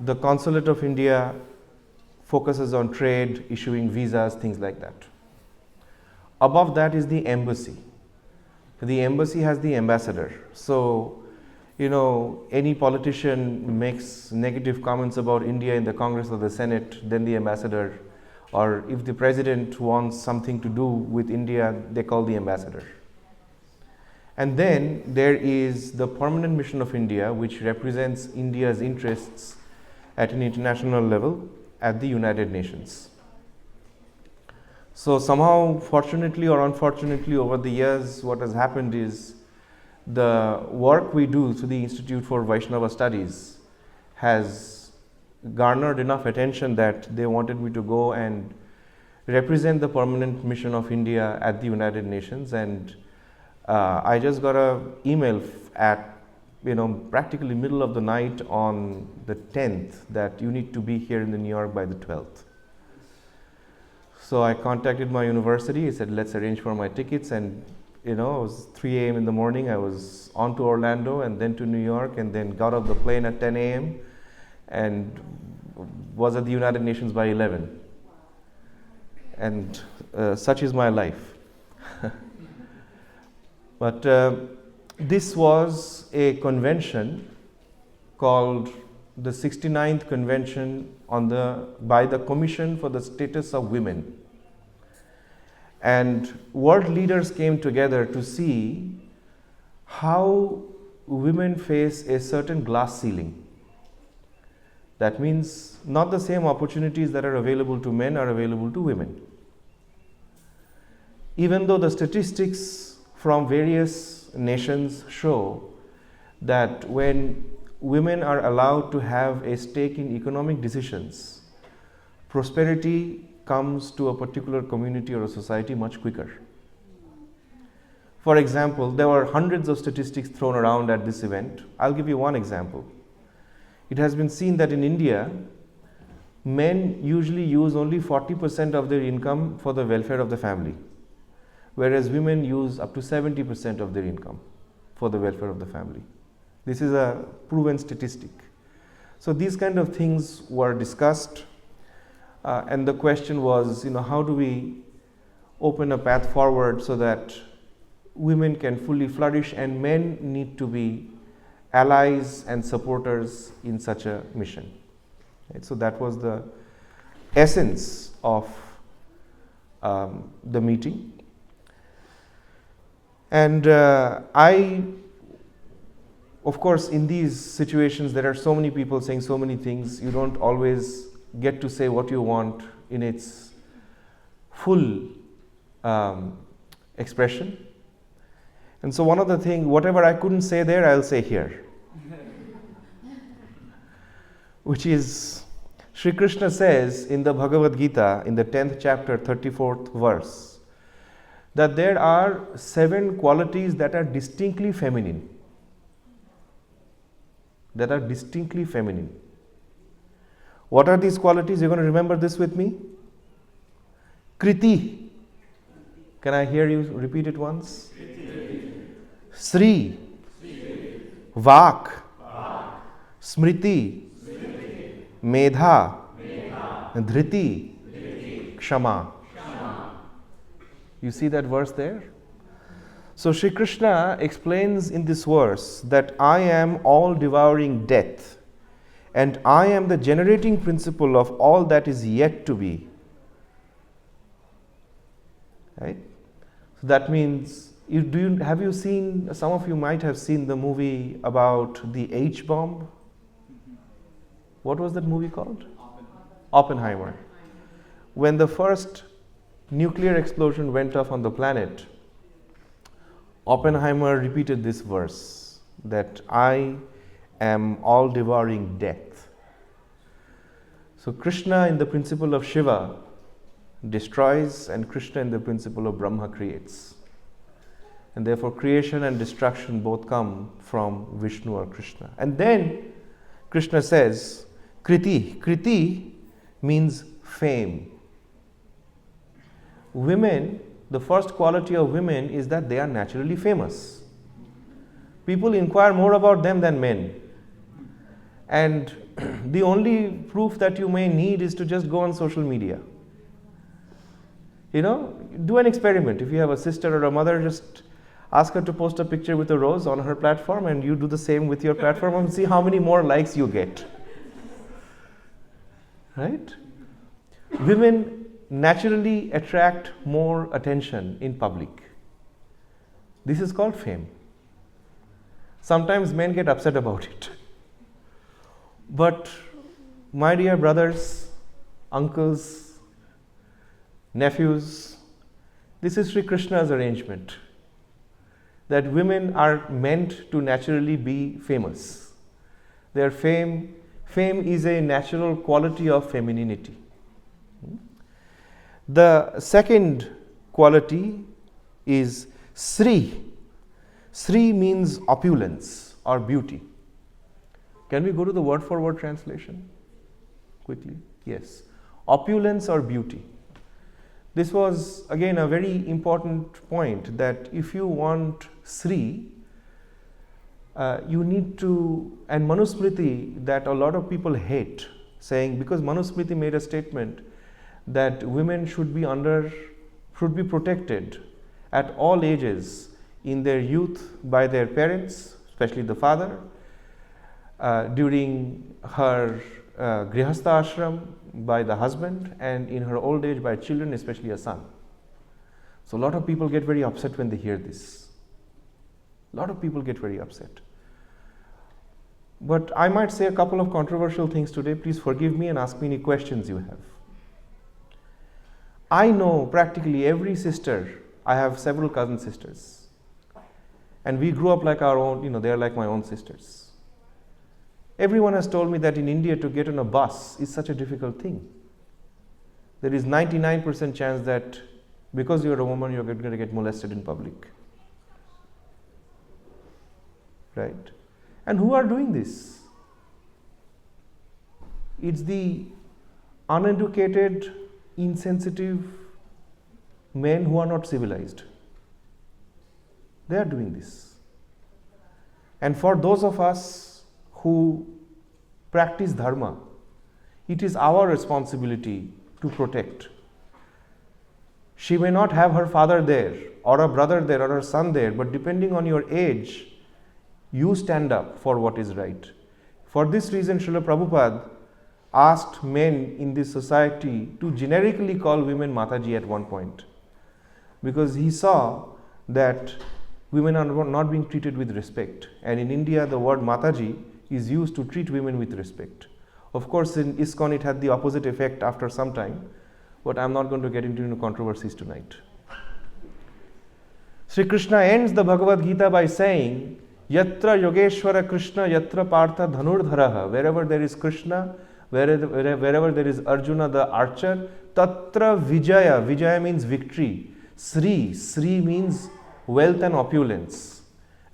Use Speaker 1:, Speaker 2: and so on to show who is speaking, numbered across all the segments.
Speaker 1: The Consulate of India focuses on trade, issuing visas, things like that. Above that is the embassy. The embassy has the ambassador. So, any politician makes negative comments about India in the Congress or the Senate, then the ambassador, or if the president wants something to do with India, they call the ambassador. And then there is the Permanent Mission of India, which represents India's interests at an international level at the United Nations. So somehow, fortunately or unfortunately, over the years, what has happened is the work we do through the Institute for Vaishnava Studies has garnered enough attention that they wanted me to go and represent the Permanent Mission of India at the United Nations. And I just got an email at practically middle of the night on the 10th that you need to be here in New York by the 12th. So I contacted my university. I said, let's arrange for my tickets, and it was 3 a.m. in the morning. I was on to Orlando and then to New York, and then got off the plane at 10 a.m. and was at the United Nations by 11. And such is my life. But this was a convention called the 69th Convention by the Commission for the Status of Women. And world leaders came together to see how women face a certain glass ceiling. That means not the same opportunities that are available to men are available to women. Even though the statistics from various nations show that when women are allowed to have a stake in economic decisions, prosperity comes to a particular community or a society much quicker. For example, there were hundreds of statistics thrown around at this event. I'll give you one example. It has been seen that in India, men usually use only 40% of their income for the welfare of the family, whereas women use up to 70% of their income for the welfare of the family. This is a proven statistic. So these kind of things were discussed, and the question was, how do we open a path forward so that women can fully flourish and men need to be allies and supporters in such a mission. Right? So that was the essence of the meeting. And of course, in these situations, there are so many people saying so many things. You don't always get to say what you want in its full expression. And so one of the things, whatever I couldn't say there, I'll say here. Which is, Sri Krishna says in the Bhagavad Gita, in the 10th chapter, 34th verse, that there are 7 qualities that are distinctly feminine. That are distinctly feminine. What are these qualities? You're going to remember this with me? Kriti. Can I hear you repeat it once? Sri, Vak, Smriti, Medha, Dhriti, Kshama. You see that verse there? So Shri Krishna explains in this verse that I am all devouring death, and I am the generating principle of all that is yet to be. Right? So that means, have you seen, some of you might have seen the movie about the H-bomb? What was that movie called? Oppenheimer. When the first nuclear explosion went off on the planet, Oppenheimer repeated this verse, that I am all devouring death. So Krishna in the principle of Shiva destroys, and Krishna in the principle of Brahma creates. And therefore creation and destruction both come from Vishnu or Krishna. And then Krishna says, Kriti. Kriti means fame. Women, the first quality of women is that they are naturally famous. People inquire more about them than men. And the only proof that you may need is to just go on social media. Do an experiment. If you have a sister or a mother, just ask her to post a picture with a rose on her platform, and you do the same with your platform and see how many more likes you get. Right? Women naturally attract more attention in public. This is called fame. Sometimes men get upset about it. But my dear brothers, uncles, nephews, this is Sri Krishna's arrangement, that women are meant to naturally be famous. Their fame is a natural quality of femininity. The second quality is Sri. Sri means opulence or beauty. Can we go to the word for word translation quickly? Yes. Opulence or beauty. This was again a very important point, that if you want Sri, you need to, and Manusmriti, that a lot of people hate, saying, because Manusmriti made a statement that women should be protected at all ages in their youth by their parents, especially the father, during her grihastha ashram by the husband, and in her old age by children, especially a son. So a lot of people get very upset when they hear this. A lot of people get very upset. But I might say a couple of controversial things today. Please forgive me and ask me any questions you have. I know practically every sister. I have several cousin sisters. And we grew up like our own, they are like my own sisters. Everyone has told me that in India to get on a bus is such a difficult thing. There is 99% chance that because you're a woman, you're going to get molested in public. Right? And who are doing this? It's the uneducated, insensitive men who are not civilized. They are doing this. And for those of us who practice dharma, it is our responsibility to protect. She may not have her father there, or a brother there, or her son there, but depending on your age, you stand up for what is right. For this reason, Srila Prabhupada asked men in this society to generically call women Mataji at one point, because he saw that women are not being treated with respect. And in India, the word Mataji is used to treat women with respect. Of course, in ISKCON, it had the opposite effect after some time, but I'm not going to get into controversies tonight. Sri Krishna ends the Bhagavad Gita by saying, Yatra Yogeshwara Krishna, Yatra Partha Dhanurdharaha. Wherever there is Krishna, wherever there is Arjuna the archer, Tatra Vijaya. Vijaya means victory. Sri means wealth and opulence.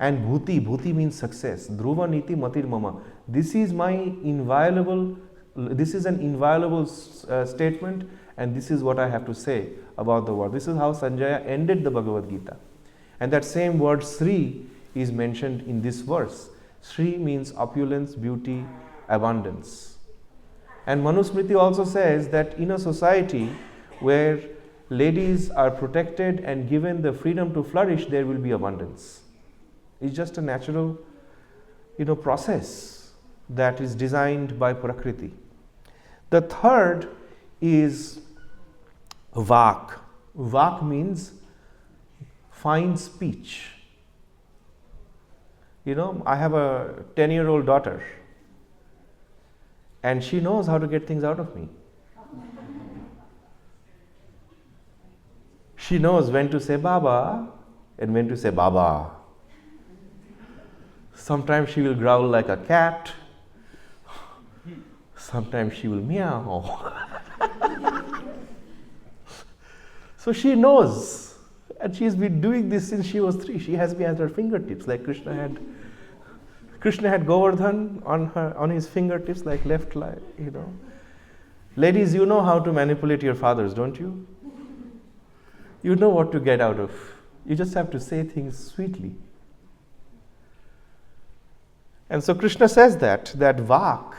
Speaker 1: And Bhuti means success. Dhruva Niti Matir Mama. This is an inviolable statement, and this is what I have to say about the word. This is how Sanjaya ended the Bhagavad Gita. And that same word Sri is mentioned in this verse. Sri means opulence, beauty, abundance. And Manusmriti also says that in a society where ladies are protected and given the freedom to flourish, there will be abundance. It's just a natural, process that is designed by Prakriti. The third is Vak. Vak means fine speech. I have a 10-year-old daughter, and she knows how to get things out of me. She knows when to say Baba and when to say Baba. Sometimes she will growl like a cat. Sometimes she will meow. So she knows. And she's been doing this since she was 3. She has me at her fingertips, like Krishna had Govardhan on his fingertips, like left, Ladies, you know how to manipulate your fathers, don't you? You know what to get out of. You just have to say things sweetly. And so Krishna says that Vak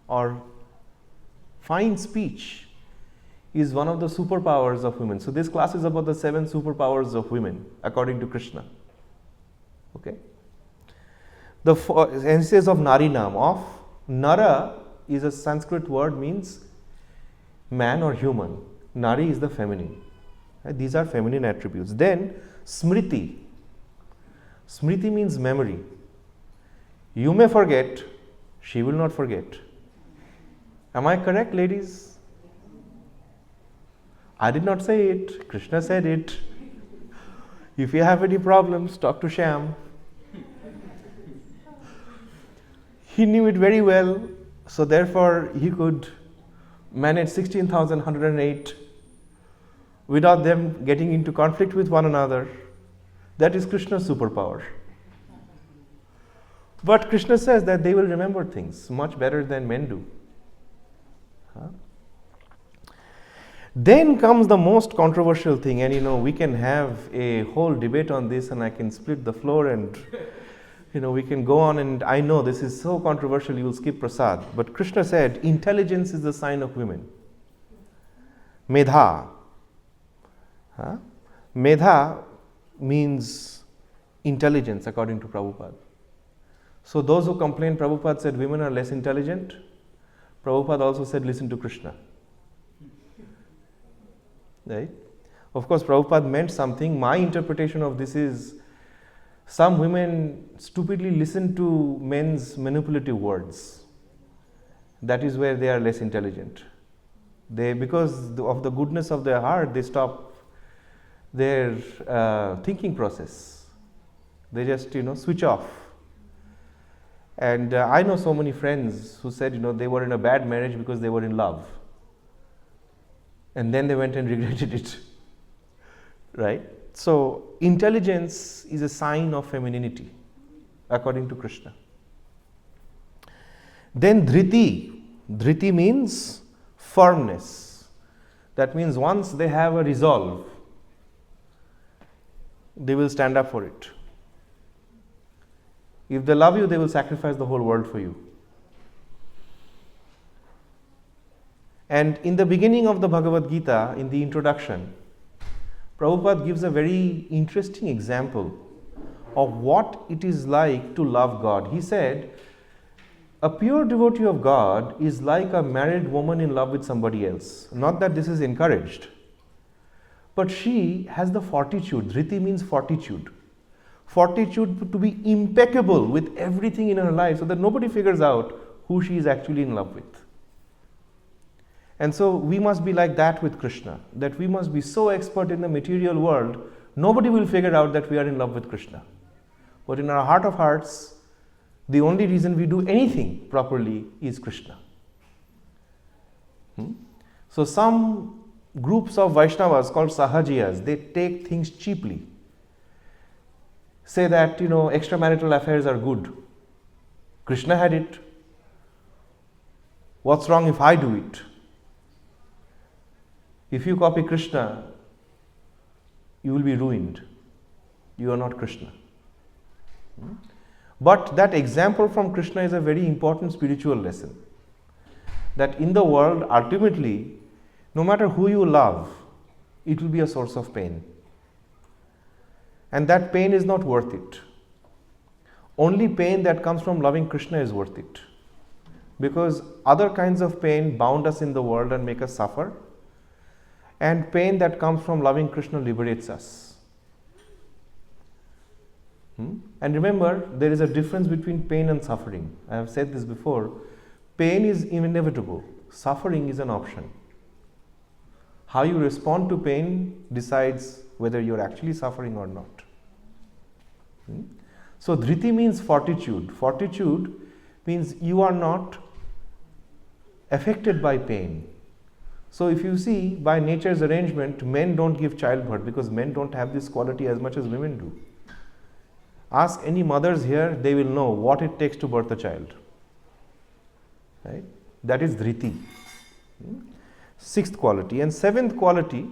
Speaker 1: or fine speech is one of the superpowers of women. So this class is about the 7 superpowers of women according to Krishna. Okay. The emphasis of Narinam, of Nara is a Sanskrit word, means man or human. Nari is the feminine. Right? These are feminine attributes. Then Smriti. Smriti means memory. You may forget, she will not forget. Am I correct, ladies? I did not say it. Krishna said it. If you have any problems, talk to Shyam. He knew it very well, so therefore he could manage 16,108 without them getting into conflict with one another. That is Krishna's superpower. But Krishna says that they will remember things much better than men do. Then comes the most controversial thing, and we can have a whole debate on this, and I can split the floor, and we can go on, and I know this is so controversial you will skip prasad, but Krishna said intelligence is the sign of women. Medha. Medha means intelligence according to Prabhupada. So those who complain Prabhupada said women are less intelligent, Prabhupada also said listen to Krishna. Right? Of course, Prabhupada meant something. My interpretation of this is some women stupidly listen to men's manipulative words. That is where they are less intelligent. Because of the goodness of their heart, they stop their thinking process. They just, switch off. And I know so many friends who said, they were in a bad marriage because they were in love. And then they went and regretted it. Right? So, intelligence is a sign of femininity, according to Krishna. Then Dhriti. Dhriti means firmness. That means once they have a resolve, they will stand up for it. If they love you, they will sacrifice the whole world for you. And in the beginning of the Bhagavad Gita, in the introduction, Prabhupada gives a very interesting example of what it is like to love God. He said, a pure devotee of God is like a married woman in love with somebody else. Not that this is encouraged, but she has the fortitude. Dhriti means fortitude. Fortitude to be impeccable with everything in her life so that nobody figures out who she is actually in love with. And so we must be like that with Krishna, that we must be so expert in the material world, nobody will figure out that we are in love with Krishna. But in our heart of hearts, the only reason we do anything properly is Krishna. So some groups of Vaishnavas called Sahajiyas, they take things cheaply. Say that, extramarital affairs are good. Krishna had it. What's wrong if I do it? If you copy Krishna, you will be ruined. You are not Krishna. But that example from Krishna is a very important spiritual lesson. That in the world, ultimately, no matter who you love, it will be a source of pain. And that pain is not worth it. Only pain that comes from loving Krishna is worth it. Because other kinds of pain bound us in the world and make us suffer. And pain that comes from loving Krishna liberates us. And remember, there is a difference between pain and suffering. I have said this before. Pain is inevitable. Suffering is an option. How you respond to pain decides whether you are actually suffering or not. So, Dhriti means fortitude. Fortitude means you are not affected by pain. So, if you see, by nature's arrangement, men don't give childbirth because men don't have this quality as much as women do. Ask any mothers here, they will know what it takes to birth a child. Right? That is Dhriti. Sixth quality. And seventh quality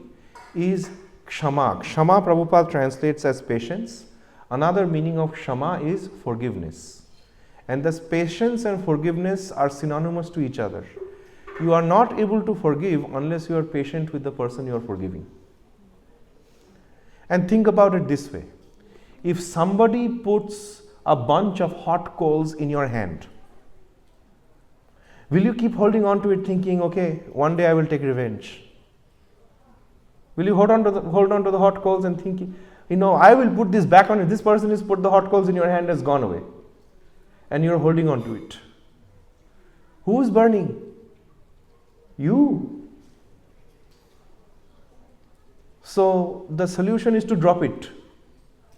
Speaker 1: is Kshama. Kshama, Prabhupada translates as patience. Another meaning of Kshama is forgiveness. And thus patience and forgiveness are synonymous to each other. You are not able to forgive unless you are patient with the person you are forgiving. And think about it this way. If somebody puts a bunch of hot coals in your hand, will you keep holding on to it thinking, okay, one day I will take revenge? Will you hold on to the hot coals and thinking, I will put this back on it. This person has put the hot coals in your hand, has gone away. And you're holding on to it. Who is burning? You. So the solution is to drop it.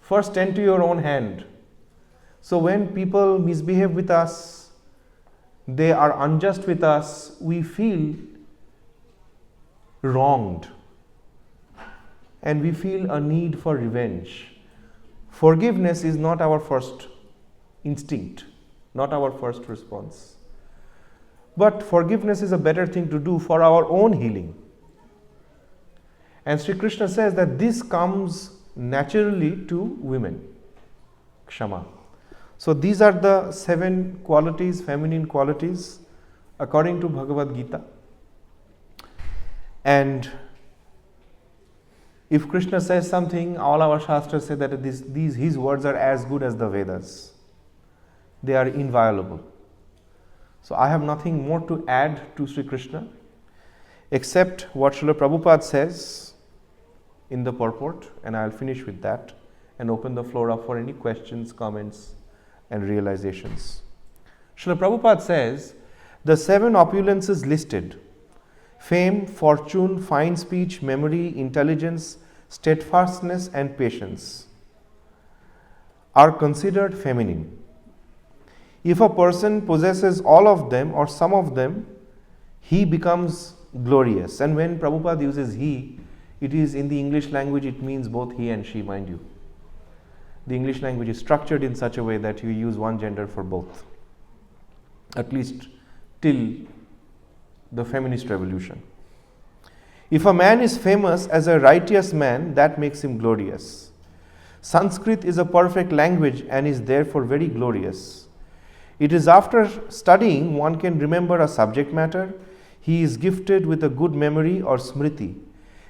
Speaker 1: First tend to your own hand. So when people misbehave with us, they are unjust with us, we feel wronged. And we feel a need for revenge. Forgiveness is not our first instinct, not our first response. But forgiveness is a better thing to do for our own healing. And Sri Krishna says that this comes naturally to women. Kshama. So these are the 7 qualities, feminine qualities, according to Bhagavad Gita. And if Krishna says something, all our Shastras say that his words are as good as the Vedas. They are inviolable. So I have nothing more to add to Sri Krishna, except what Srila Prabhupada says in the purport, and I'll finish with that and open the floor up for any questions, comments, and realizations. Srila Prabhupada says, the 7 opulences listed, fame, fortune, fine speech, memory, intelligence, steadfastness, and patience, are considered feminine. If a person possesses all of them or some of them, he becomes glorious. And when Prabhupada uses he, it is in the English language, it means both he and she, mind you. The English language is structured in such a way that you use one gender for both, at least till the feminist revolution. If a man is famous as a righteous man, that makes him glorious. Sanskrit is a perfect language and is therefore very glorious. It is after studying one can remember a subject matter. He is gifted with a good memory or smriti,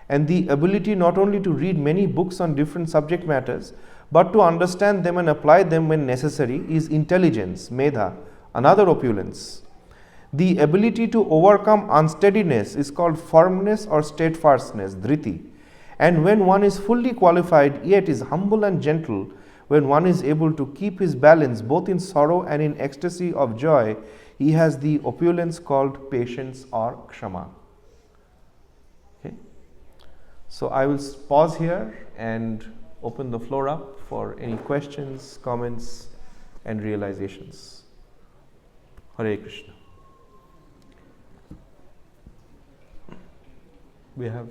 Speaker 1: and the ability not only to read many books on different subject matters, but to understand them and apply them when necessary is intelligence, medha, another opulence. The ability to overcome unsteadiness is called firmness or steadfastness, dhriti. And when one is fully qualified yet is humble and gentle, when one is able to keep his balance both in sorrow and in ecstasy of joy, he has the opulence called patience or kshama. Okay. So I will pause here and open the floor up for any questions, comments, and realizations. Hare Krishna. We have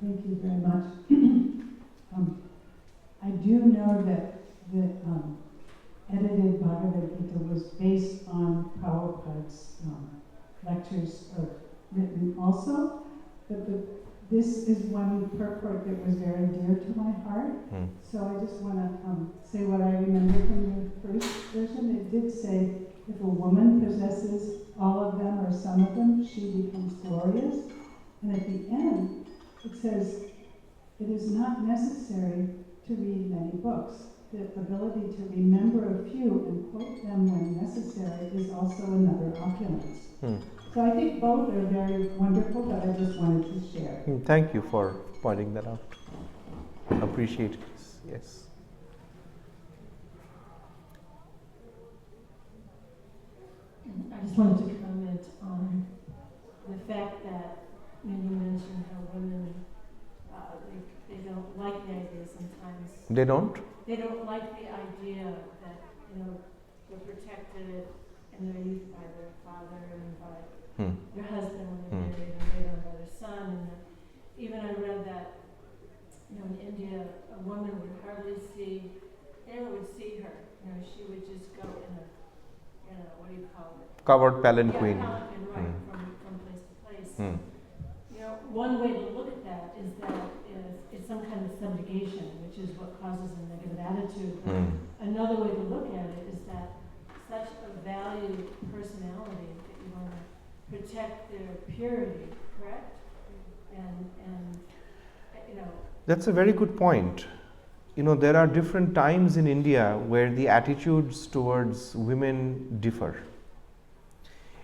Speaker 2: Thank you very much. I do know that the edited Bhagavad Gita was based on Prabhupada's lectures written also, but this is one purport that was very dear to my heart. So I just want to say what I remember from the first version. It did say, if a woman possesses all of them or some of them, she becomes glorious. And at the end, it says, it is not necessary to read many books. The ability to remember a few and quote them when necessary is also another opulence. So I think both are very wonderful, but I just wanted to share.
Speaker 1: Thank you for pointing that out. Appreciate it. Yes.
Speaker 3: I just wanted to comment on the fact that you mentioned how women they don't like the idea sometimes.
Speaker 1: They don't?
Speaker 3: They don't like the idea that they're protected in their youth by their father and by their husband when they're married, and later on by their son. And even I read that in India a woman would hardly see, they never would see her. She would just go in a what do you call it?
Speaker 1: Covered palanquin.
Speaker 3: Yeah, palanquin, right, from place to place. One way to look at that is that some kind of subjugation, which is what causes a negative attitude. But
Speaker 1: Mm.
Speaker 3: another way to look at it is that such a valued personality that you want to protect their purity, correct? And you know,
Speaker 1: That's a very good point. There are different times in India where the attitudes towards women differ.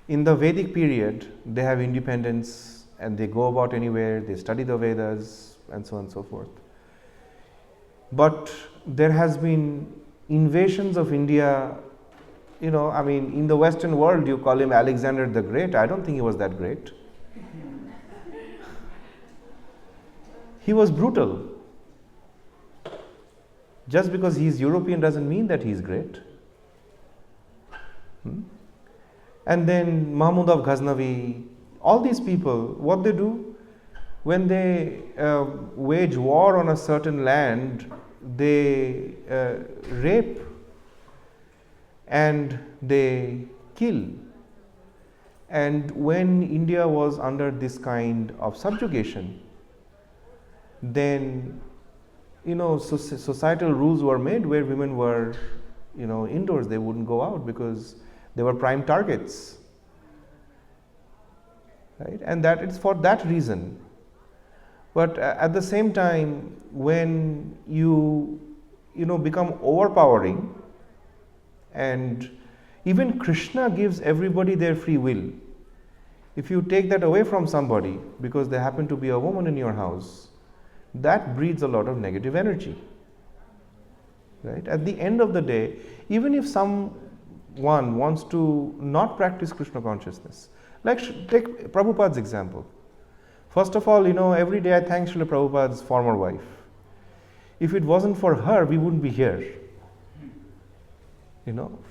Speaker 1: In the Vedic period, they have independence and they go about anywhere, they study the Vedas and so on and so forth. But there has been invasions of India, in the Western world you call him Alexander the Great. I don't think he was that great. He was brutal. Just because he is European doesn't mean that he is great. And then Mahmud of Ghaznavi, all these people, what they do, when they wage war on a certain land, they rape and they kill. And when India was under this kind of subjugation, then societal rules were made where women were indoors. They wouldn't go out because they were prime targets, right? And that it's for that reason. But at the same time, when you become overpowering, and even Krishna gives everybody their free will. If you take that away from somebody because they happen to be a woman in your house, that breeds a lot of negative energy, right? At the end of the day, even if someone wants to not practice Krishna consciousness, like take Prabhupada's example. First of all, every day I thank Srila Prabhupada's former wife. If it wasn't for her, we wouldn't be here.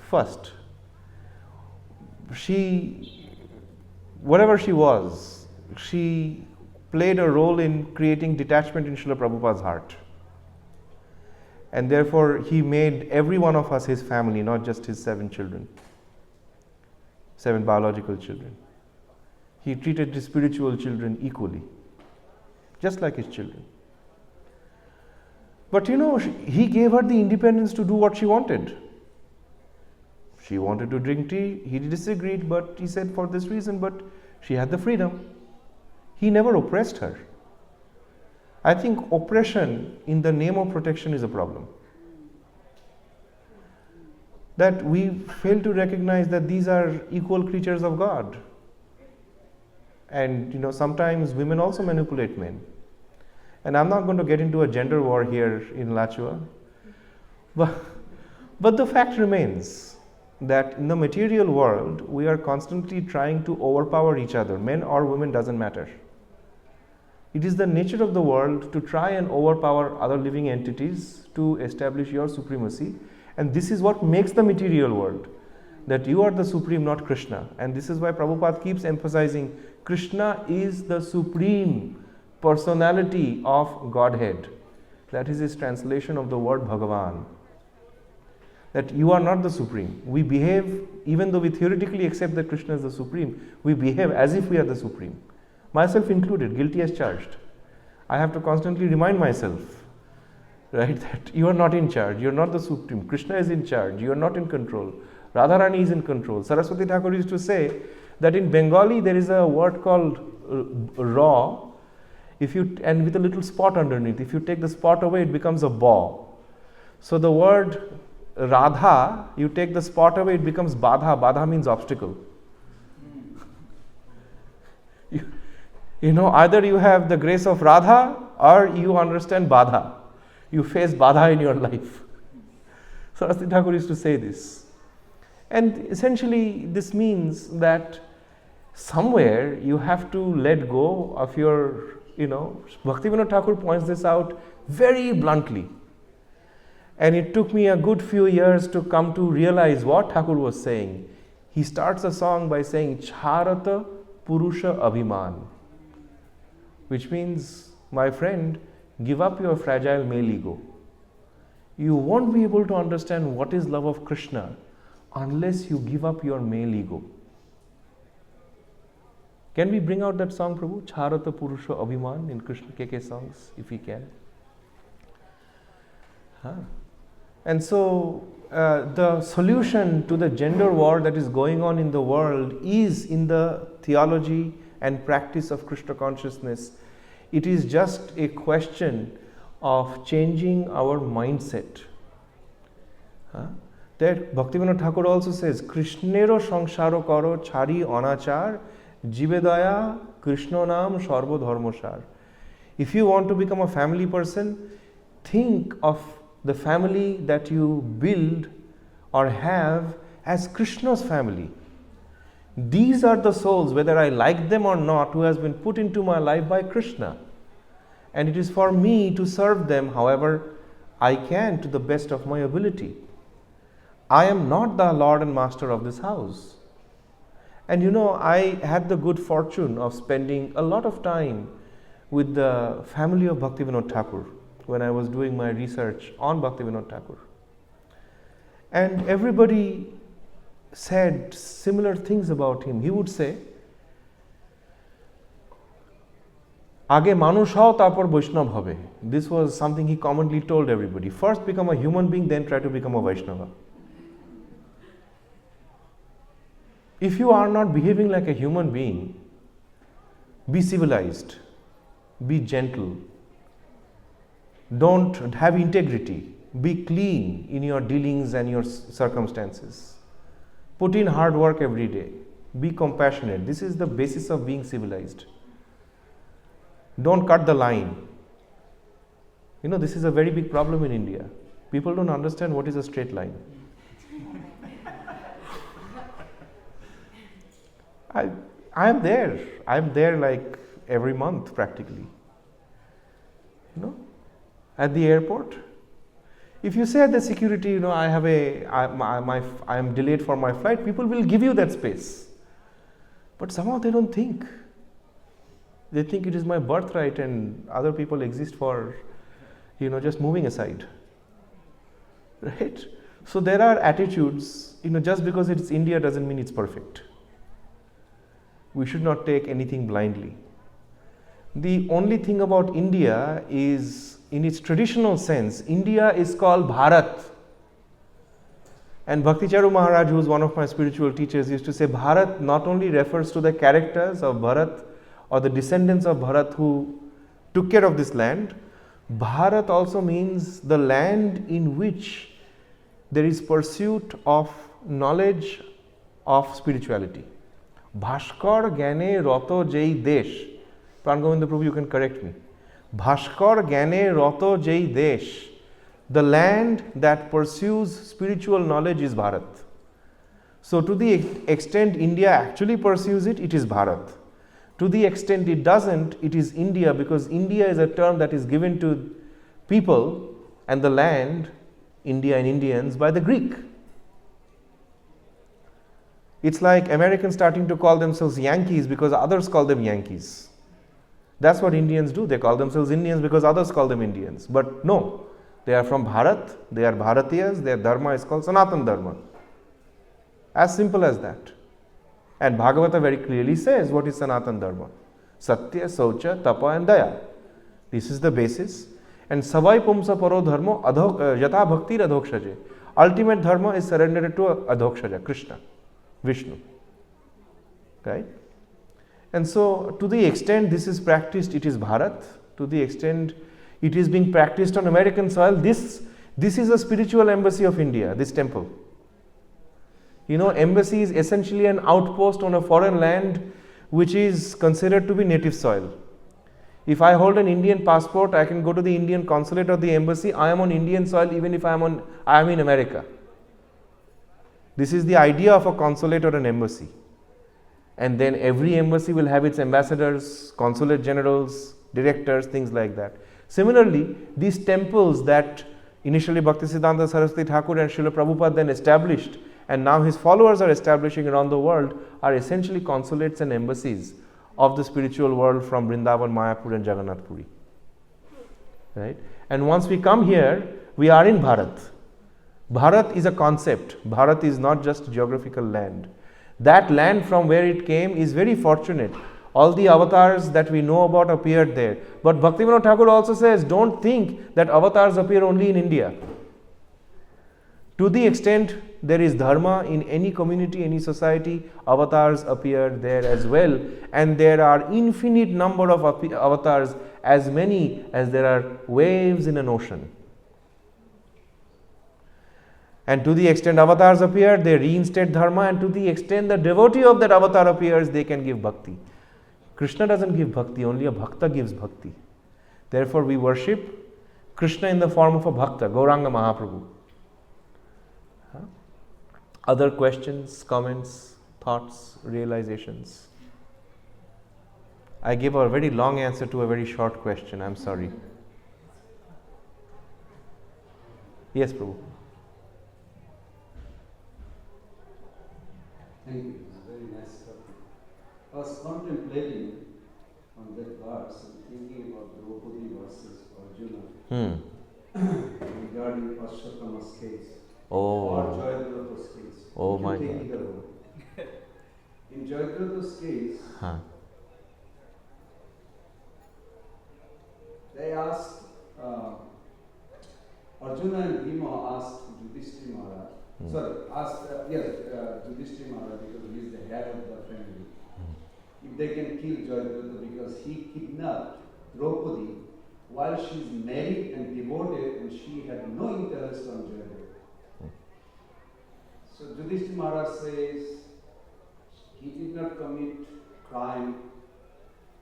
Speaker 1: First, whatever she was, she played a role in creating detachment in Srila Prabhupada's heart. And therefore, he made every one of us his family, not just his 7 children, 7 biological children. He treated his spiritual children equally, just like his children. But he gave her the independence to do what she wanted. She wanted to drink tea, he disagreed, but he said for this reason, but she had the freedom. He never oppressed her. I think oppression in the name of protection is a problem. That we fail to recognize that these are equal creatures of God. And sometimes women also manipulate men. And I'm not going to get into a gender war here in Alachua. But the fact remains that in the material world, we are constantly trying to overpower each other. Men or women doesn't matter. It is the nature of the world to try and overpower other living entities to establish your supremacy. And this is what makes the material world. That you are the supreme, not Krishna. And this is why Prabhupada keeps emphasizing Krishna is the supreme personality of Godhead. That is his translation of the word Bhagavan. That you are not the supreme. We behave, even though we theoretically accept that Krishna is the supreme, we behave as if we are the supreme. Myself included, guilty as charged. I have to constantly remind myself, right, that you are not in charge, you are not the supreme. Krishna is in charge, you are not in control. Radharani is in control. Saraswati Thakur used to say that in Bengali there is a word called raw, and with a little spot underneath. If you take the spot away, it becomes a ba. So the word Radha, you take the spot away, it becomes Badha. Badha means obstacle. Either you have the grace of Radha or you understand Badha. You face Badha in your life. Saraswati Thakur used to say this. And essentially, this means that somewhere you have to let go of your, Bhaktivinoda Thakur points this out very bluntly. And it took me a good few years to come to realize what Thakur was saying. He starts a song by saying, Charata Purusha Abhiman, which means, my friend, give up your fragile male ego. You won't be able to understand what is love of Krishna unless you give up your male ego. Can we bring out that song, Prabhu? Charata Purusha Abhiman in Krishna KK songs, if we can? Huh? And so the solution to the gender war that is going on in the world is in the theology and practice of Krishna consciousness. It is just a question of changing our mindset. Huh? That Bhaktivinoda Thakur also says, Krishnero samsaro karo chari anachar jivedaya Krishna nam sarva dharmasar. If you want to become a family person, think of the family that you build or have as Krishna's family. These are the souls, whether I like them or not, who has been put into my life by Krishna. And it is for me to serve them however I can to the best of my ability. I am not the Lord and Master of this house. And I had the good fortune of spending a lot of time with the family of Bhaktivinoda Thakur when I was doing my research on Bhaktivinoda Thakur. And everybody said similar things about him. He would say, Age manush hao tarpor Vaishnav hobe. This was something he commonly told everybody. First become a human being, then try to become a Vaishnava. If you are not behaving like a human being, be civilized, be gentle, don't have integrity, be clean in your dealings and your circumstances. Put in hard work every day, be compassionate. This is the basis of being civilized. Don't cut the line. This is a very big problem in India. People don't understand what is a straight line. I am there. I am there like every month practically. At the airport. If you say at the security, I am delayed for my flight, people will give you that space. But somehow they don't think. They think it is my birthright and other people exist for, just moving aside. Right? So there are attitudes, just because it's India doesn't mean it's perfect. We should not take anything blindly. The only thing about India is, in its traditional sense, India is called Bharat. And Bhakti Charu Maharaj, who is one of my spiritual teachers, used to say Bharat not only refers to the characters of Bharat or the descendants of Bharat who took care of this land. Bharat also means the land in which there is pursuit of knowledge of spirituality. Bhaskar Gyane Rato Jai Desh. Prangovinda Prabhu, you can correct me. Bhaskar Gyane Rato Jai Desh. The land that pursues spiritual knowledge is Bharat. So to the extent India actually pursues it, it is Bharat. To the extent it doesn't, it is India, because India is a term that is given to people and the land, India and Indians, by the Greek. It's like Americans starting to call themselves Yankees because others call them Yankees. That's what Indians do. They call themselves Indians because others call them Indians. But no, they are from Bharat, they are Bharatiyas, their dharma is called Sanatan Dharma. As simple as that. And Bhagavata very clearly says what is Sanatan Dharma. Satya, Saucha, Tapa and Daya. This is the basis. And Savai Pumsa Paro Dharma Yata Bhakti Adhokshaje. Ultimate dharma is surrendered to Adhokshaja, Krishna, Vishnu. Right? And so to the extent this is practiced, it is Bharat. To the extent it is being practiced on American soil, this is a spiritual embassy of India, this temple. Embassy is essentially an outpost on a foreign land which is considered to be native soil. If I hold an Indian passport, I can go to the Indian consulate or the embassy. I am on Indian soil even if I am in America. This is the idea of a consulate or an embassy. And then every embassy will have its ambassadors, consulate generals, directors, things like that. Similarly, these temples that initially Bhaktisiddhanta Saraswati Thakur and Srila Prabhupada then established, and now his followers are establishing around the world, are essentially consulates and embassies of the spiritual world from Vrindavan, Mayapur and Jagannath Puri. Right? And once we come here, we are in Bharat. Bharat is a concept. Bharat is not just geographical land. That land from where it came is very fortunate. All the avatars that we know about appeared there. But Bhaktivinoda Thakur also says, don't think that avatars appear only in India. To the extent there is dharma in any community, any society, avatars appear there as well. And there are infinite number of avatars, as many as there are waves in an ocean. And to the extent avatars appear, they reinstate dharma, and to the extent the devotee of that avatar appears, they can give bhakti. Krishna doesn't give bhakti, only a bhakta gives bhakti. Therefore we worship Krishna in the form of a bhakta, Gauranga Mahaprabhu. Other questions, comments, thoughts, realizations? I gave a very long answer to a very short question, I'm sorry. Yes, Prabhu.
Speaker 4: Thank you. It's a very nice topic. I was contemplating on that verse and thinking about Draupadi versus Arjuna regarding Ashwatthama's case or Jayadratha's case.
Speaker 1: Oh my God.
Speaker 4: In Jayadratha's case, they asked, Arjuna and Bhima asked Yudhishthira Maharaj, Yudhishthira Maharaj, because he is the head of the family, if they can kill Jayadratha because he kidnapped Draupadi while she is married and devoted and she had no interest on Jayadratha. So Yudhishthira Maharaj says, he did not commit crime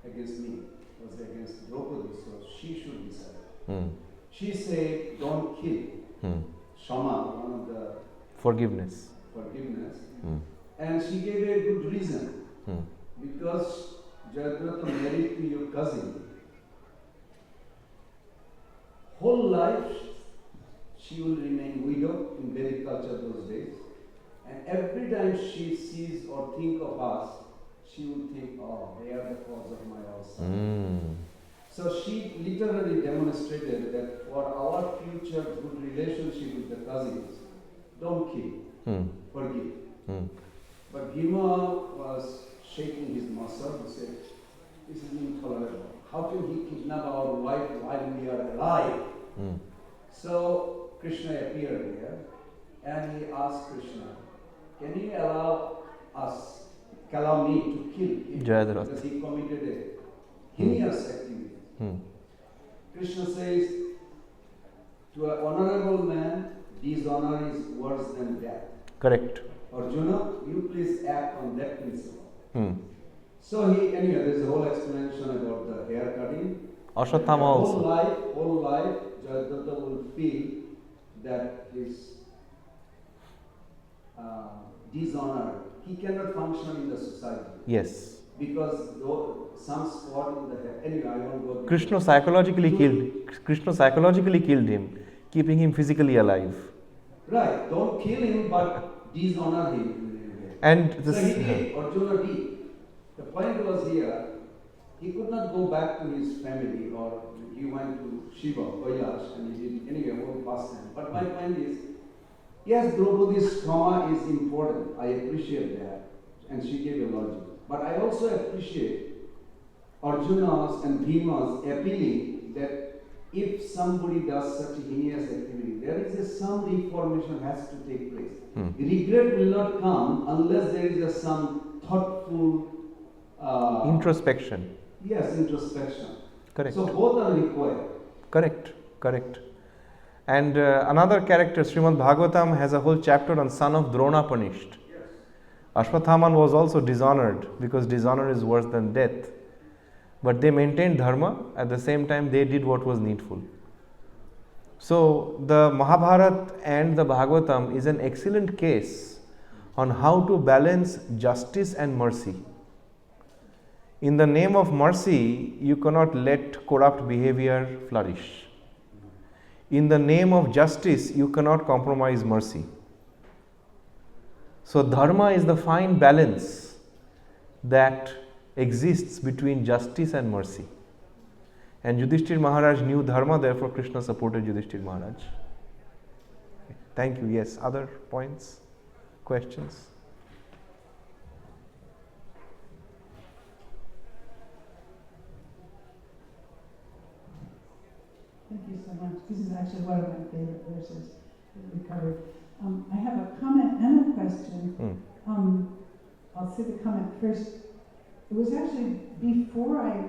Speaker 4: against me, it was against Draupadi, so she should decide. She said, don't kill. Shama, one of the forgiveness. And she gave a good reason. Because Jayadratha married to your cousin, whole life she will remain widow in Vedic culture those days. And every time she sees or think of us, she will think, oh, they are the cause of my awesome. So she literally demonstrated that for our future good relationship with the cousins, don't kill, forgive. But Bhima was shaking his muscle and said, this is intolerable. How can he kidnap our wife while we are alive? So Krishna appeared there and he asked Krishna, can you allow me to kill him? Because he committed a heinous activity. Krishna says, to an honorable man, dishonor is worse than death.
Speaker 1: Correct.
Speaker 4: Arjuna, you please act on that principle. So there's a whole explanation about the hair cutting.
Speaker 1: Ashwatthama also.
Speaker 4: Whole life, Jayadratha will feel that his dishonor, he cannot function in the society.
Speaker 1: Yes.
Speaker 4: Because some spot in the hair. Anyway, I won't go.
Speaker 1: Krishna psychologically killed him, keeping him physically alive.
Speaker 4: Right. Don't kill him, but dishonor him.
Speaker 1: And
Speaker 4: so he did. Arjuna did. The point was here, he could not go back to his family, or he went to Shiva, Kailash, and he did anyway whole pastime. But my point is, yes, Draupadi's trauma is important. I appreciate that. And she gave a logic. But I also appreciate Arjuna's and Bhima's appealing that if somebody does such a heinous activity, there is some reformation has to take place. Regret will not come unless there is some thoughtful
Speaker 1: introspection.
Speaker 4: Yes, introspection.
Speaker 1: Correct.
Speaker 4: So both are required.
Speaker 1: Correct. And another character, Srimad Bhagavatam, has a whole chapter on son of Drona punished. Ashwatthama was also dishonored because dishonor is worse than death. But they maintained dharma, at the same time they did what was needful. So the Mahabharata and the Bhagavatam is an excellent case on how to balance justice and mercy. In the name of mercy, you cannot let corrupt behavior flourish. In the name of justice, you cannot compromise mercy. So dharma is the fine balance that exists between justice and mercy. And Yudhishthira Maharaj knew dharma, therefore Krishna supported Yudhishthira Maharaj. Thank you. Yes, other points, questions?
Speaker 2: actually one of my favorite verses that we covered. I have a comment and a question. I'll say the comment first. It was actually before I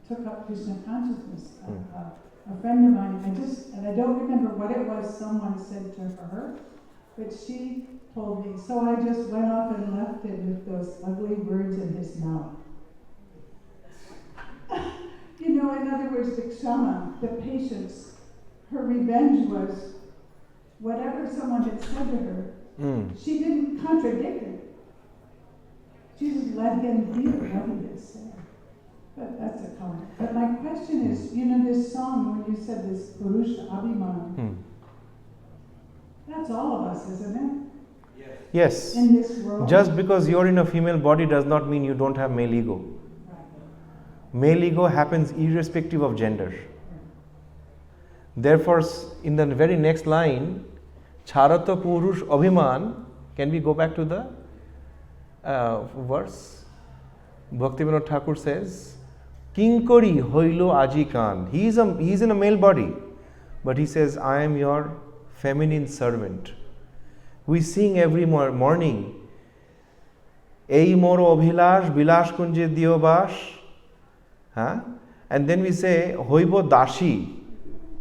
Speaker 2: took up Krishna consciousness. A friend of mine, and I don't remember what it was someone said to her, but she told me, so I just went off and left him with those ugly words in his mouth. In other words, the kshama, the patience, her revenge was whatever someone had said to her, she didn't contradict it. She just let him be what he had said. But that's a comment. But my question is, this song, when you said this Purusha Abhiman, that's all of us, isn't it?
Speaker 1: Yes.
Speaker 2: In this world.
Speaker 1: Just because you're in a female body does not mean you don't have male ego.
Speaker 2: Right.
Speaker 1: Male ego happens irrespective of gender. Therefore, in the very next line, Charata Purush Abhiman, can we go back to the verse? Bhaktivinoda Thakur says, Kinkori hoilo aji kan. He is in a male body, but he says, I am your feminine servant. We sing every morning, Ei moro abhilash bilash kunje diyobash. And then we say, Hoibo dashi,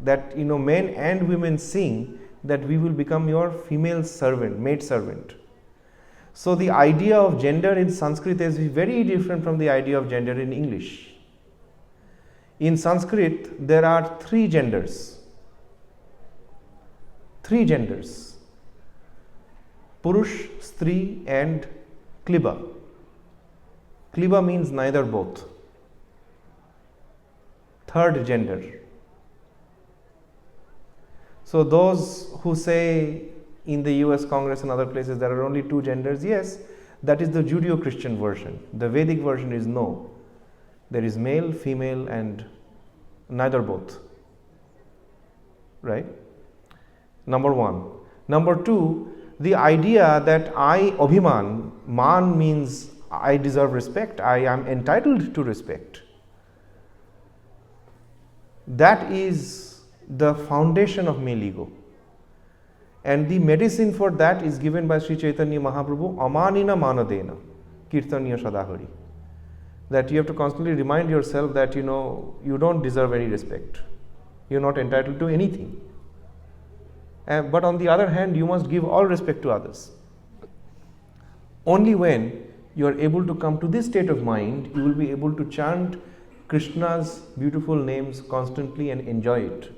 Speaker 1: that men and women sing that we will become your female servant, maid servant. So the idea of gender in Sanskrit is very different from the idea of gender in English. In Sanskrit, there are three genders. Purush, Stri and Kliba. Kliba means neither both. Third gender. So those who say in the US Congress and other places there are only two genders, yes, that is the Judeo-Christian version. The Vedic version is no. There is male, female and neither both. Right? Number one. Number two, the idea that I, Abhiman, man means I deserve respect, I am entitled to respect. That is the foundation of male ego. And the medicine for that is given by Sri Chaitanya Mahaprabhu, Amanina Manadena, Kirtaniya Sadahari. That you have to constantly remind yourself that you don't deserve any respect. You're not entitled to anything. But on the other hand, you must give all respect to others. Only when you are able to come to this state of mind, you will be able to chant Krishna's beautiful names constantly and enjoy it.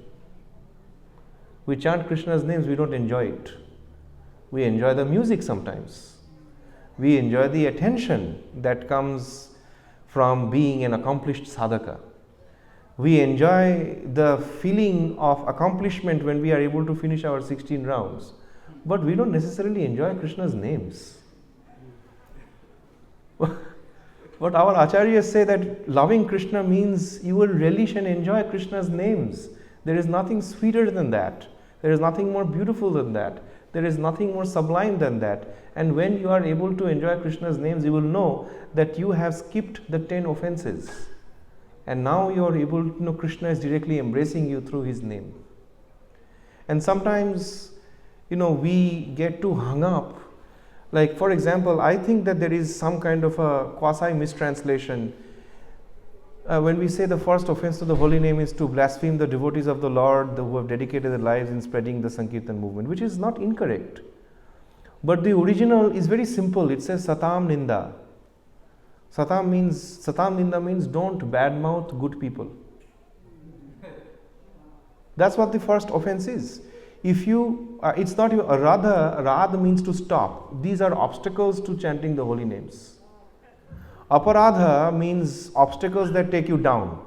Speaker 1: We chant Krishna's names, we don't enjoy it. We enjoy the music sometimes. We enjoy the attention that comes from being an accomplished sadhaka. We enjoy the feeling of accomplishment when we are able to finish our 16 rounds. But we don't necessarily enjoy Krishna's names. But our acharyas say that loving Krishna means you will relish and enjoy Krishna's names. There is nothing sweeter than that. There is nothing more beautiful than that. There is nothing more sublime than that. And when you are able to enjoy Krishna's names, you will know that you have skipped the 10 offenses. And now you are able to know Krishna is directly embracing you through his name. And sometimes, we get too hung up. Like, for example, I think that there is some kind of a quasi mistranslation. When we say the first offense to the holy name is to blaspheme the devotees of the Lord who have dedicated their lives in spreading the Sankirtan movement, which is not incorrect. But the original is very simple. It says Satam Ninda. Satam Ninda means don't badmouth good people. That's what the first offense is. If you, it's not even, Radha means to stop. These are obstacles to chanting the holy names. Aparadha means obstacles that take you down.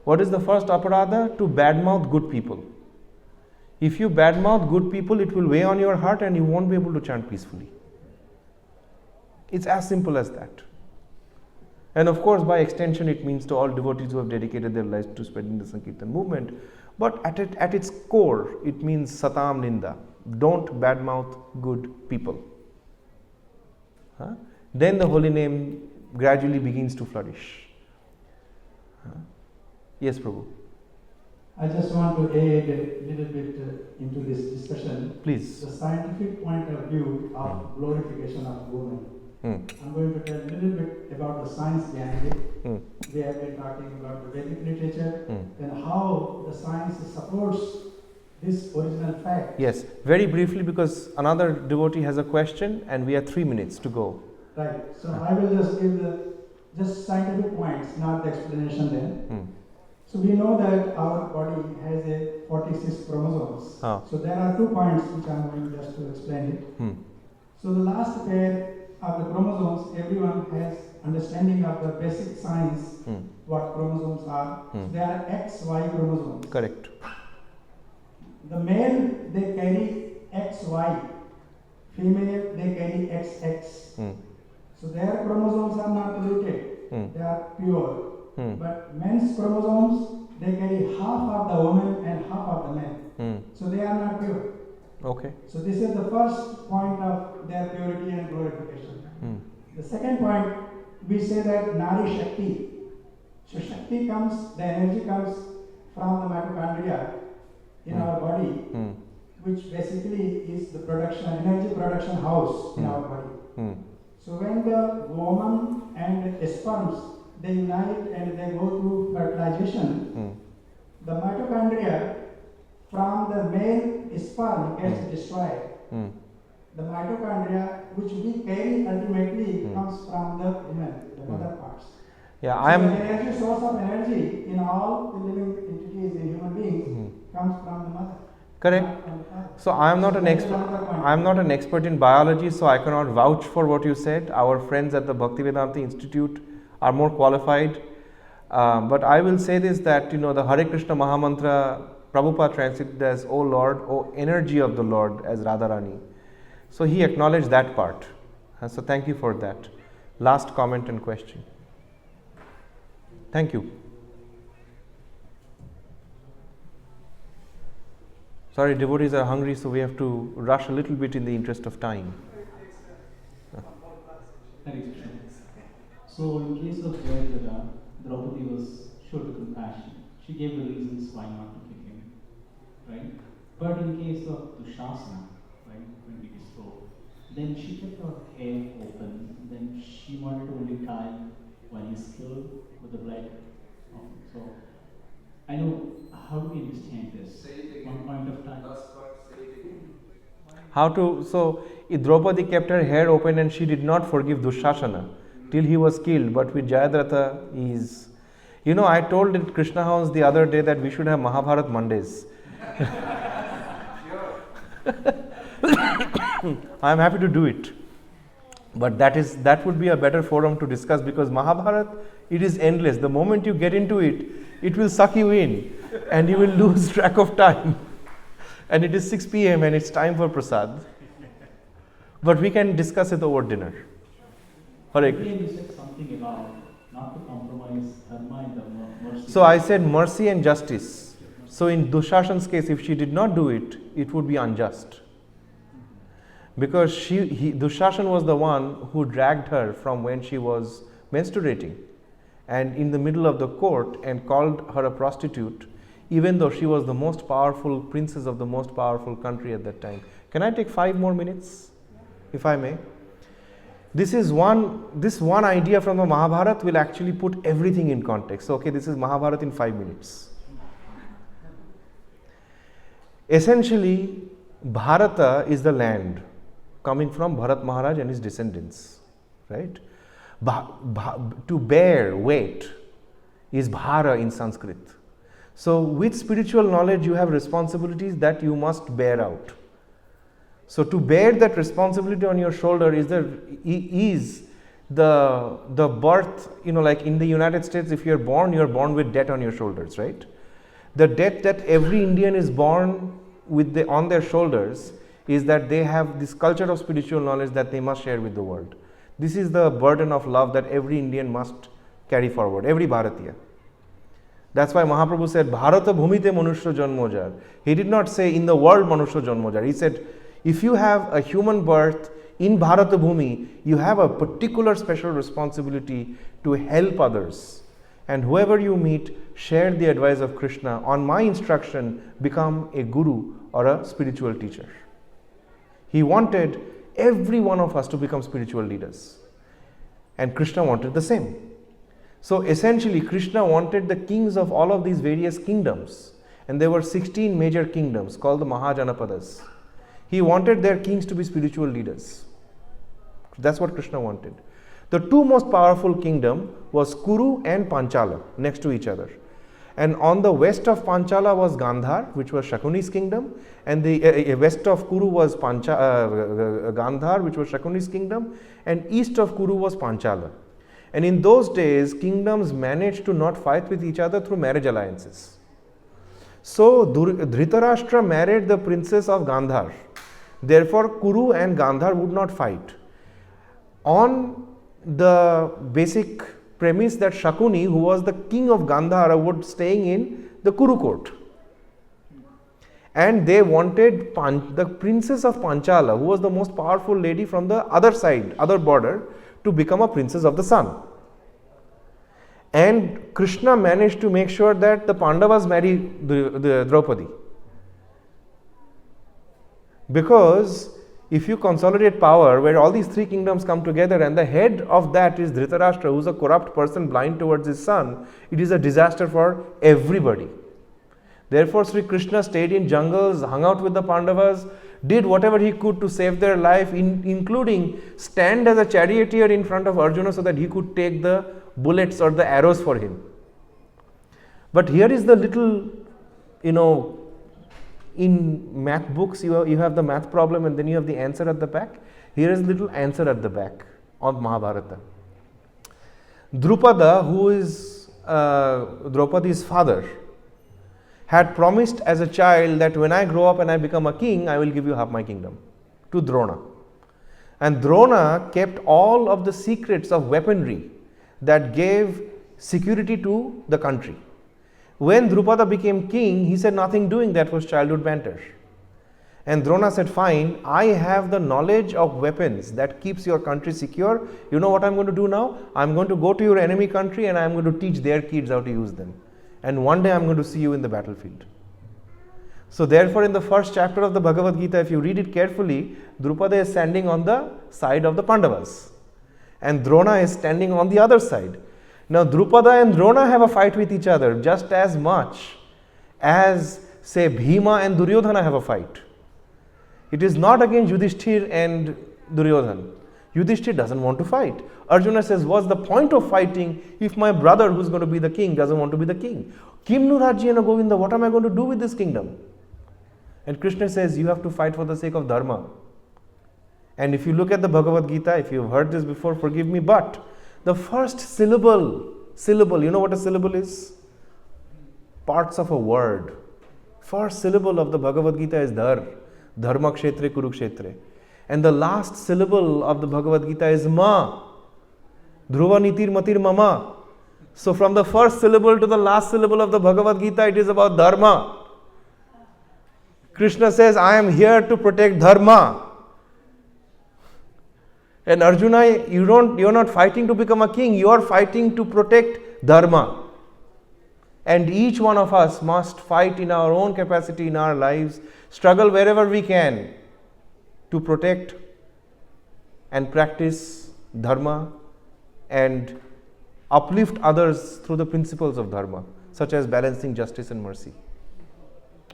Speaker 1: What is the first aparadha? To badmouth good people. If you badmouth good people, it will weigh on your heart and you won't be able to chant peacefully. It's as simple as that. And of course, by extension, it means to all devotees who have dedicated their lives to spreading the Sankirtan movement. But at its core, it means Satam Ninda. Don't badmouth good people. Then the holy name gradually begins to flourish. Yes, Prabhu.
Speaker 5: I just want to add a little bit into this discussion.
Speaker 1: Please.
Speaker 5: The scientific point of view of glorification of women. I'm going to tell a little bit about the science behind it. We have been talking about the Vedic literature and how the science supports this original fact.
Speaker 1: Yes, very briefly, because another devotee has a question and we have 3 minutes to go.
Speaker 5: Right, so I will just give the just scientific points, not the explanation then. So we know that our body has a 46 chromosomes. So there are 2 points which I am going just to explain it. So the last pair of the chromosomes, everyone has understanding of the basic science, what chromosomes are. So they are XY chromosomes.
Speaker 1: Correct.
Speaker 5: The male, they carry XY. Female, they carry XX. So their chromosomes are not polluted. They are pure. But men's chromosomes, they carry half of the woman and half of the man. So they are not pure.
Speaker 1: Okay.
Speaker 5: So this is the first point of their purity and glorification. The second point, we say that Nari Shakti. So Shakti comes, the energy comes from the mitochondria in our body, which basically is the production, energy production house in our body. So when the woman and the sperms, they unite and they go through fertilization, the mitochondria from the male sperm gets destroyed. The mitochondria which we carry ultimately comes from the women, the mother parts.
Speaker 1: Yeah,
Speaker 5: So the energy source of energy in all the living entities in human beings comes from the mother.
Speaker 1: correct. So I am not an expert. I am not an expert in biology, so I cannot vouch for what you said. Our friends at the Bhaktivedanta Institute are more qualified. But I will say this, that the Hare Krishna Mahamantra, Prabhupada translated as "O Lord, O energy of the Lord" as Radharani. So he acknowledged that part. So thank you for that. Last comment and question. Thank you. Sorry, devotees are hungry, so we have to rush a little bit in the interest of time.
Speaker 6: Hare Krishna. So in case of Jayadratha, Draupadi was showed compassion. She gave the reasons why not to kill him, right? But in case of Dushasana, right, when we spoke, then she kept her hair open. Then she wanted to only tie when he's killed with the blood. So I know, how do we understand this? One point of time.
Speaker 1: How to, so Draupadi kept her hair open and she did not forgive Dushasana till he was killed. But with Jayadratha, he's, I told at Krishna House the other day that we should have Mahabharat Mondays. I am happy to do it. But that would be a better forum to discuss, because Mahabharat, it is endless. The moment you get into it, it will suck you in and you will lose track of time. And it is 6 p.m. and it's time for prasad. But we can discuss it over dinner. Hare Krishna.
Speaker 6: You said something about not to compromise dharma and mercy.
Speaker 1: So I said mercy and justice. So in Dushashan's case, if she did not do it, it would be unjust. Because Dushashan was the one who dragged her from when she was menstruating and in the middle of the court and called her a prostitute, even though she was the most powerful princess of the most powerful country at that time. Can I take 5 more minutes, if I may? This one idea from the Mahabharata will actually put everything in context. So, okay, this is Mahabharata in 5 minutes. Essentially, Bharata is the land coming from Bharat Maharaj and his descendants, right? To bear weight is bhara in Sanskrit. So with spiritual knowledge, you have responsibilities that you must bear out. So to bear that responsibility on your shoulder is the birth, like in the United States, if you're born with debt on your shoulders, right? The debt that every Indian is born with on their shoulders is that they have this culture of spiritual knowledge that they must share with the world. This is the burden of love that every Indian must carry forward, every Bharatiya. That's why Mahaprabhu said, Bharata bhumite manushya janmojar. He did not say, in the world manushya janmojar. He said, if you have a human birth in Bharata bhumi, you have a particular special responsibility to help others. and whoever you meet, share the advice of Krishna. On my instruction, become a guru or a spiritual teacher. He wanted every one of us to become spiritual leaders. And Krishna wanted the same. So essentially, Krishna wanted the kings of all of these various kingdoms. And there were 16 major kingdoms called the Mahajanapadas. He wanted their kings to be spiritual leaders. That's what Krishna wanted. The two most powerful kingdom was Kuru and Panchala, next to each other. And on the west of Panchala was Gandhar, which was Shakuni's kingdom, and the west of Kuru was Gandhar, which was Shakuni's kingdom, and east of Kuru was Panchala. And in those days, kingdoms managed to not fight with each other through marriage alliances. So Dhritarashtra married the princess of Gandhar. Therefore, Kuru and Gandhar would not fight. On the basic premise that Shakuni, who was the king of Gandhara, was staying in the Kuru court. And they wanted the princess of Panchala, who was the most powerful lady from the other side, other border, to become a princess of the sun. And Krishna managed to make sure that the Pandavas marry the Draupadi. Because if you consolidate power where all these three kingdoms come together and the head of that is Dhritarashtra, who is a corrupt person blind towards his son, it is a disaster for everybody. Therefore, Sri Krishna stayed in jungles, hung out with the Pandavas, did whatever he could to save their life, including stand as a charioteer in front of Arjuna so that he could take the bullets or the arrows for him. But here is the little, in math books, you have the math problem and then you have the answer at the back. Here is a little answer at the back of Mahabharata. Drupada, who is Draupadi's father, had promised as a child that when I grow up and I become a king, I will give you half my kingdom, to Drona. And Drona kept all of the secrets of weaponry that gave security to the country. When Drupada became king, he said nothing doing, that was childhood banter. And Drona said, fine, I have the knowledge of weapons that keeps your country secure. You know what I'm going to do now? I'm going to go to your enemy country and I'm going to teach their kids how to use them. And one day I'm going to see you in the battlefield. So therefore, in the first chapter of the Bhagavad Gita, if you read it carefully, Drupada is standing on the side of the Pandavas. And Drona is standing on the other side. Now, Drupada and Drona have a fight with each other just as much as, say, Bhima and Duryodhana have a fight. It is not against Yudhishthir and Duryodhana. Yudhishthir doesn't want to fight. Arjuna says, what's the point of fighting if my brother, who's going to be the king, doesn't want to be the king? Kimnu Rajyena Govinda, what am I going to do with this kingdom? And Krishna says, you have to fight for the sake of dharma. And if you look at the Bhagavad Gita, if you've heard this before, forgive me, but the first syllable, you know what a syllable is? Parts of a word. First syllable of the Bhagavad Gita is dhar, dharma kshetre kurukshetre. And the last syllable of the Bhagavad Gita is ma, dhruva nitir matir mama. So from the first syllable to the last syllable of the Bhagavad Gita, it is about dharma. Krishna says, I am here to protect dharma. And Arjuna, you're not fighting to become a king, you are fighting to protect dharma. And each one of us must fight in our own capacity in our lives, struggle wherever we can to protect and practice dharma and uplift others through the principles of dharma, such as balancing justice and mercy.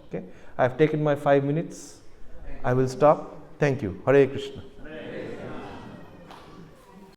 Speaker 1: Okay, I have taken my 5 minutes. I will stop. Thank you. Hare Krishna.